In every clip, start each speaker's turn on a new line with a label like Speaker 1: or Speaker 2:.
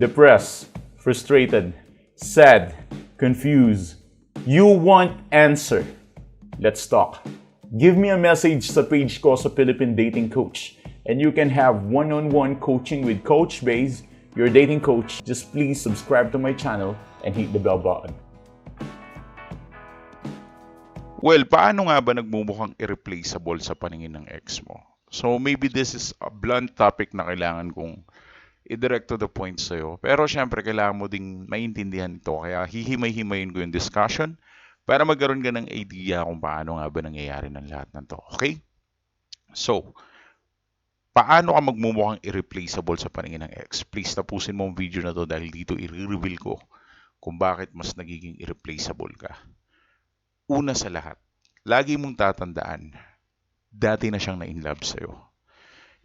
Speaker 1: Depressed, frustrated, sad, confused. You want answer. Let's talk. Give me a message sa page ko sa Philippine Dating Coach and you can have one-on-one coaching with Coach Baze, your dating coach. Just please subscribe to my channel and hit the bell button.
Speaker 2: Well, paano nga ba nagmumukhang irreplaceable sa paningin ng ex mo? So maybe this is a blunt topic na kailangan kong i-direct to the point sa'yo. Pero syempre, kailangan mo ding maintindihan ito. Kaya hihimay-himayin ko yung discussion para magkaroon ka ng idea kung paano nga ba nangyayari ng lahat ng to. Okay? So, paano ka magmumukhang irreplaceable sa paningin ng ex? Please tapusin mo ang video na to dahil dito i-reveal ko kung bakit mas nagiging irreplaceable ka. Una sa lahat, lagi mong tatandaan, dati na siyang na-inlove sa'yo.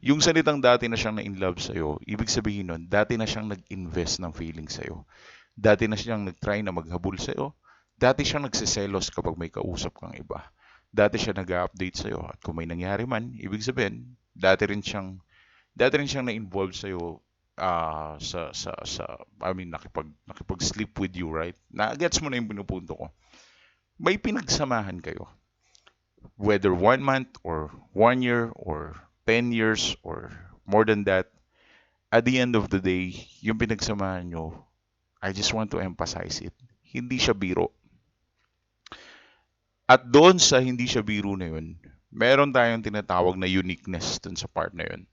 Speaker 2: Yung salitang dati na siyang na-inlove sa'yo, ibig sabihin nun, dati na siyang nag-invest ng feeling sa'yo. Dati na siyang nag-try na maghabol sa'yo. Dati siyang nagsiselos kapag may kausap kang iba. Dati siya nag-update sa'yo. At kung may nangyari man, ibig sabihin, dati rin siyang na-involve sa'yo nakipag-sleep with you, right? Na-gets mo na yung pinupunto ko. May pinagsamahan kayo. Whether 1 month or 1 year or 10 years or more than that, at the end of the day, yung pinagsamahan nyo, I just want to emphasize it. Hindi siya biro. At doon sa hindi siya biro na yun, meron tayong tinatawag na uniqueness dun sa part na yun.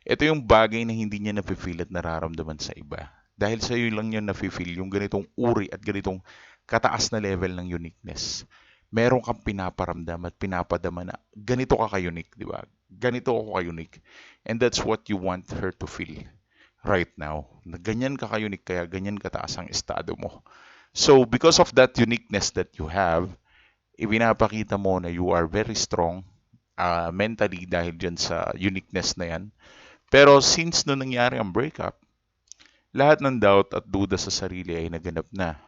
Speaker 2: Ito yung bagay na hindi niya nafe-feel at nararamdaman sa iba. Dahil sa iyo lang niya nafe-feel yung ganitong uri at ganitong kataas na level ng uniqueness. Meron kang pinaparamdam at pinapadama na ganito ka ka-unique, di ba? Ganito ako ka-unique. And that's what you want her to feel right now. Na ganyan ka ka-unique, kaya ganyan kataas ang estado mo. So, because of that uniqueness that you have, ibinapakita mo na you are very strong mentally dahil dyan sa uniqueness na yan. Pero since no nangyari ang breakup, lahat ng doubt at duda sa sarili ay naganap na.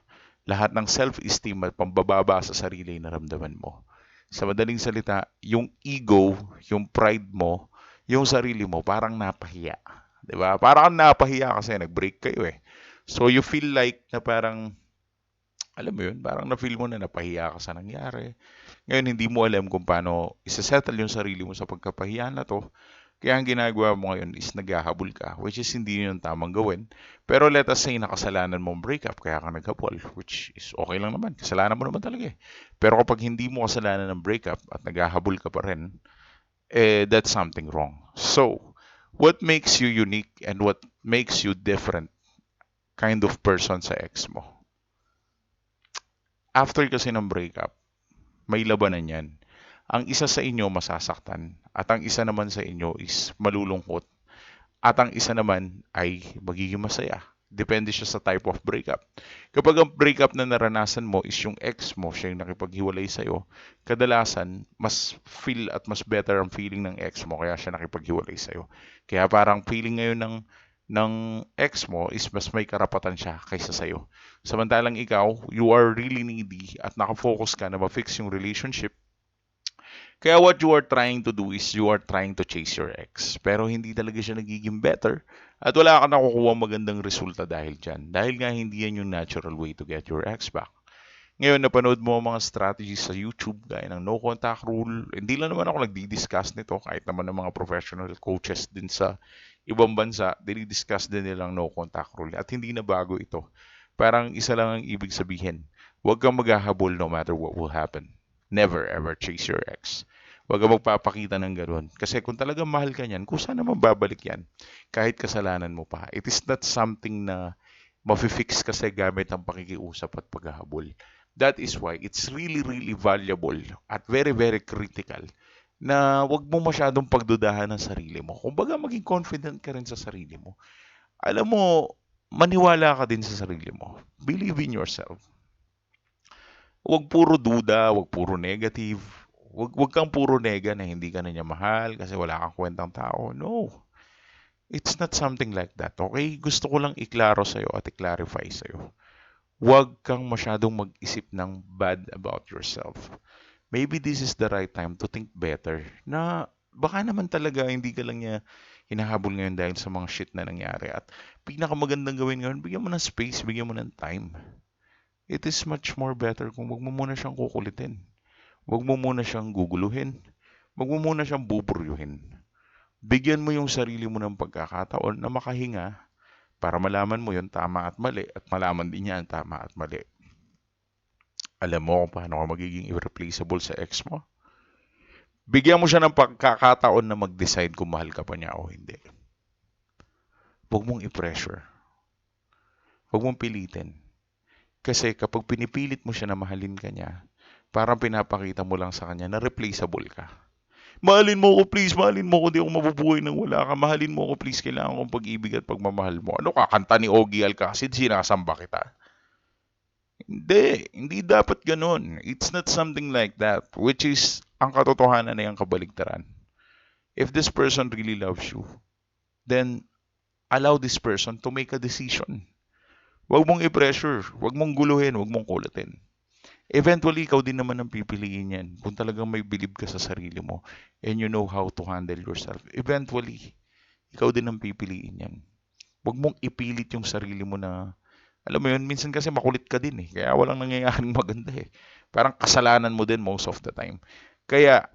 Speaker 2: Lahat ng self-esteem at pambababa sa sarili ay naramdaman mo. Sa madaling salita, yung ego, yung pride mo, yung sarili mo, parang napahiya. Diba? Parang napahiya kasi nag-break kayo eh. So you feel like na parang, alam mo yun, parang na-feel mo na napahiya ka sa nangyari. Ngayon, hindi mo alam kung paano isa-settle yung sarili mo sa pagkapahiya na to. Kaya ang ginagawa mo ngayon is naghahabol ka, which is hindi yun yung tamang gawin. Pero let us say nakasalanan mo ang breakup, kaya ka naghabol, which is okay lang naman. Kasalanan mo naman talaga eh. Pero kapag hindi mo kasalanan ng breakup at naghahabol ka pa rin, that's something wrong. So, what makes you unique and what makes you different kind of person sa ex mo? After kasi ng breakup, may labanan yan. Ang isa sa inyo masasaktan at ang isa naman sa inyo is malulungkot at ang isa naman ay magiging masaya. Depende siya sa type of breakup. Kapag ang breakup na naranasan mo is yung ex mo, siya yung nakipaghiwalay sa'yo, kadalasan mas feel at mas better ang feeling ng ex mo kaya siya nakipaghiwalay sa'yo. Kaya parang feeling ngayon ng ex mo is mas may karapatan siya kaysa sa'yo. Samantalang ikaw, you are really needy at nakafocus ka na ma-fix yung relationship. Kaya what you are trying to do is you are trying to chase your ex. Pero hindi talaga siya nagiging better at wala ka nakukuha magandang resulta dahil dyan. Dahil nga hindi yan yung natural way to get your ex back. Ngayon, napanood mo ang mga strategies sa YouTube gaya ng no contact rule. Hindi lang naman ako nagdi-discuss nito kahit naman ng mga professional coaches din sa ibang bansa, dinidiscuss din nilang no contact rule. At hindi na bago ito. Parang isa lang ang ibig sabihin. Huwag kang maghahabol no matter what will happen. Never ever chase your ex. Huwag kang magpapakita ng gano'n. Kasi kung talagang mahal ka niyan, kung saan naman babalik yan? Kahit kasalanan mo pa. It is not something na mafi-fix kasi gamit ang pakikiusap at paghahabol. That is why it's really, really valuable at very, very critical na huwag mo masyadong pagdudahan ng sarili mo. Kumbaga maging confident ka rin sa sarili mo. Alam mo, maniwala ka din sa sarili mo. Believe in yourself. Huwag puro duda, huwag puro negative. Huwag kang puro nega na hindi ka na niya mahal kasi wala kang kwentang tao. No. It's not something like that, okay? Gusto ko lang iklaro sa'yo at i-clarify sa'yo. Huwag kang masyadong mag-isip ng bad about yourself. Maybe this is the right time to think better na baka naman talaga hindi ka lang niya hinahabol ngayon dahil sa mga shit na nangyari. At pinakamagandang gawin ngayon, bigyan mo ng space, bigyan mo ng time. It is much more better kung wag mo muna siyang kukulitin. Wag mo muna siyang guguluhin. Wag mo muna siyang buburyuhin. Bigyan mo yung sarili mo ng pagkakataon na makahinga para malaman mo yung tama at mali at malaman din niya ang tama at mali. Alam mo kung paano ka magiging irreplaceable sa ex mo? Bigyan mo siya ng pagkakataon na mag-decide kung mahal ka pa niya o hindi. Huwag mong i-pressure. Huwag mong pilitin. Kasi kapag pinipilit mo siya na mahalin ka niya, parang pinapakita mo lang sa kanya na replaceable ka. Mahalin mo ako please, mahalin mo ako, di ako mabubuhay nang wala ka. Mahalin mo ako please, kailangan kong pag-ibig at pagmamahal mo. Ano ka, kanta ni Ogie Alcacid, sinasamba kita? Hindi dapat ganun. It's not something like that, which is ang katotohanan na yung kabaligtaran. If this person really loves you, then allow this person to make a decision. Huwag mong i-pressure, huwag mong guluhin, huwag mong kulatin. Eventually, ikaw din naman ang pipiliin yan. Kung talagang may believe ka sa sarili mo and you know how to handle yourself, eventually, ikaw din ang pipiliin yan. Huwag mong ipilit yung sarili mo na, alam mo yun, minsan kasi makulit ka din eh. Kaya walang nangyayaring maganda eh. Parang kasalanan mo din most of the time. Kaya,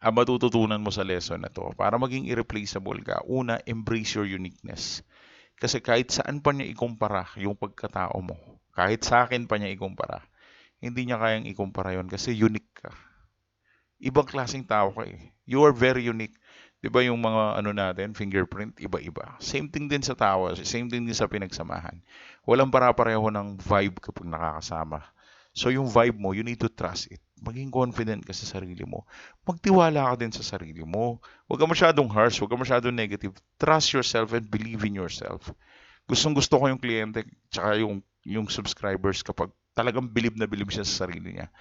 Speaker 2: ang matututunan mo sa lesson na to, para maging irreplaceable ka, una, embrace your uniqueness. Kasi kahit saan pa niya ikumpara yung pagkatao mo, kahit sa akin pa niya ikumpara, hindi niya kayang ikumpara yon kasi unique ka. Ibang klaseng tao ka eh. You are very unique. Di ba yung mga ano natin, fingerprint, iba-iba. Same thing din sa tao, same thing din sa pinagsamahan. Walang para-pareho ng vibe kapag nakakasama. So yung vibe mo, you need to trust it. Maging confident ka sa sarili mo. Magtiwala ka din sa sarili mo. Huwag ka masyadong harsh, huwag ka masyadong negative. Trust yourself and believe in yourself. Gustong gusto ko yung kliyente, tsaka yung subscribers kapag talagang bilib na bilib siya sa sarili niya.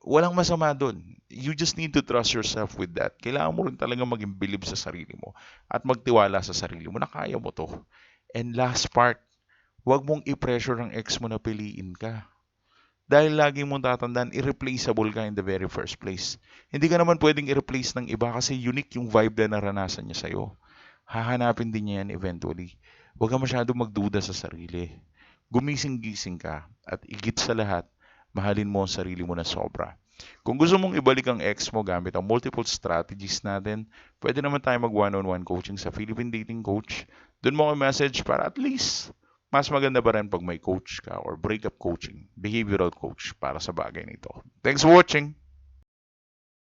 Speaker 2: Walang masama doon. You just need to trust yourself with that. Kailangan mo rin talaga maging bilib sa sarili mo at magtiwala sa sarili mo na kaya mo to. And last part, huwag mong i-pressure ang ex mo na piliin ka. Dahil lagi mong tatandaan, irreplaceable ka in the very first place. Hindi ka naman pwedeng i-replace ng iba kasi unique yung vibe na naranasan niya sa'yo. Hahanapin din niya yan eventually. Huwag ka masyado magduda sa sarili. Gumising-gising ka at igit sa lahat, mahalin mo ang sarili mo na sobra. Kung gusto mong ibalik ang ex mo gamit ang multiple strategies natin, pwede naman tayo mag one-on-one coaching sa Philippine Dating Coach. Doon mo ko message para at least mas maganda pa rin pag may coach ka or breakup coaching, behavioral coach para sa bagay nito. Thanks for watching!